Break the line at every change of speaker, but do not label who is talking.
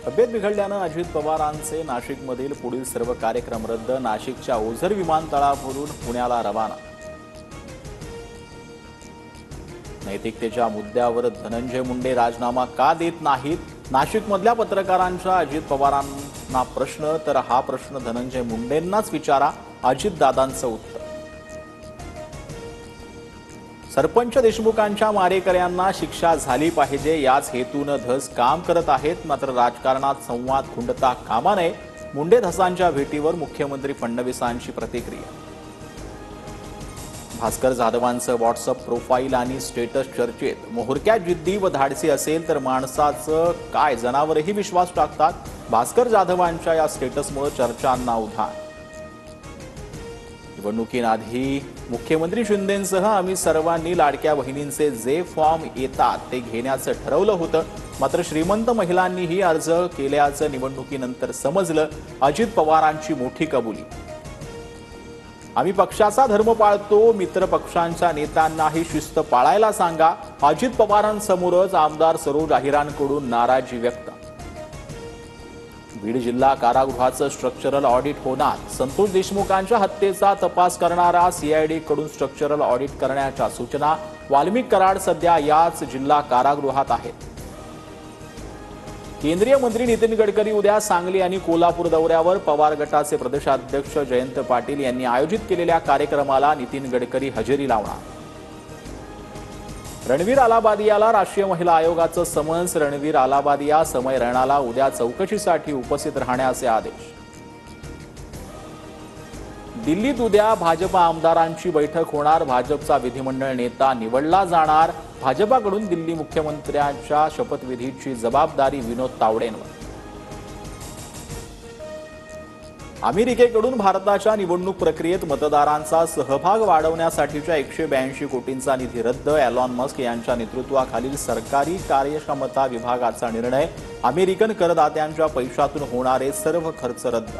तब्येत बिघडल्यानं अजित पवारांचे नाशिकमधील पुढील सर्व कार्यक्रम रद्द। नाशिकच्या ओझर विमानतळावरून पुण्याला रवाना। नैतिकतेच्या मुद्द्यावर धनंजय मुंडे राजीनामा का देत नाहीत? नाशिकमधल्या पत्रकारांचा अजित पवारांना प्रश्न, तर हा प्रश्न धनंजय मुंडेंनाच विचारा, अजितदादांचं उत्तर। सरपंच देशमुखांच्या मारेकऱ्यांना शिक्षा झाली पाहिजे याच हेतून धस काम करत आहेत, मात्र राजकारणात संवाद खुंटता कामा नये। मुंडे धसांच्या भेटीवर मुख्यमंत्री फडणवीसांची प्रतिक्रिया। भास्कर जाधवांचं व्हॉट्सअप प्रोफाईल आणि स्टेटस चर्चेत। मोहरक्यात जिद्दी व धाडसी असेल तर माणसाचं काय जनावरही विश्वास टाकतात। भास्कर जाधवांच्या या स्टेटसमुळे चर्चांना उधाण। निवडणुकीआधी मुख्यमंत्री शिंदेंसह आम्ही सर्वांनी लाडक्या बहिणींचे जे फॉर्म येतात ते घेण्याचं ठरवलं होतं, मात्र श्रीमंत महिलांनीही अर्ज केल्याचं निवडणुकीनंतर समजलं। अजित पवारांची मोठी कबुली। आम्ही पक्षाचा धर्म पाळतो, मित्र पक्षांच्या नेत्यांनाही शिस्त पाळायला सांगा। अजित पवारांसमोरच आमदार सरोज अहिरांकडून नाराजी व्यक्त। बीड जिल्हा कारागृहाचं स्ट्रक्चरल ऑडिट होणार। संतोष देशमुखांच्या हत्येचा तपास करणारा सीआयडी कडून स्ट्रक्चरल ऑडिट करण्याच्या सूचना। वाल्मिक कराड सध्या याच जिल्हा कारागृहात आहेत। केंद्रीय मंत्री नितीन गडकरी उद्या सांगली आणि कोल्हापूर दौऱ्यावर। पवार गटाचे प्रदेशाध्यक्ष जयंत पाटील यांनी आयोजित केलेल्या कार्यक्रमाला नितीन गडकरी हजेरी लावणार। रणवीर अलाबादियाला राष्ट्रीय महिला आयोगाचं समन्स। रणवीर अलाबादिया समय रैणाला उद्या चौकशीसाठी उपस्थित राहण्याचे आदेश। दिल्लीत उद्या भाजपा आमदारांची बैठक होणार। भाजपचा विधिमंडळ नेता निवडला जाणार। भाजपाकडून दिल्ली मुख्यमंत्र्यांच्या शपथविधीची जबाबदारी विनोद तावडेंवर। अमेरिकेकडून भारताच्या निवडणूक प्रक्रियेत मतदारांचा सहभाग वाढवण्यासाठीच्या 182 कोटींचा निधी रद्द। एलॉन मस्क यांच्या नेतृत्वाखालील सरकारी कार्यक्षमता विभागाचा निर्णय। अमेरिकन करदात्यांच्या पैशातून होणारे सर्व खर्च रद्द।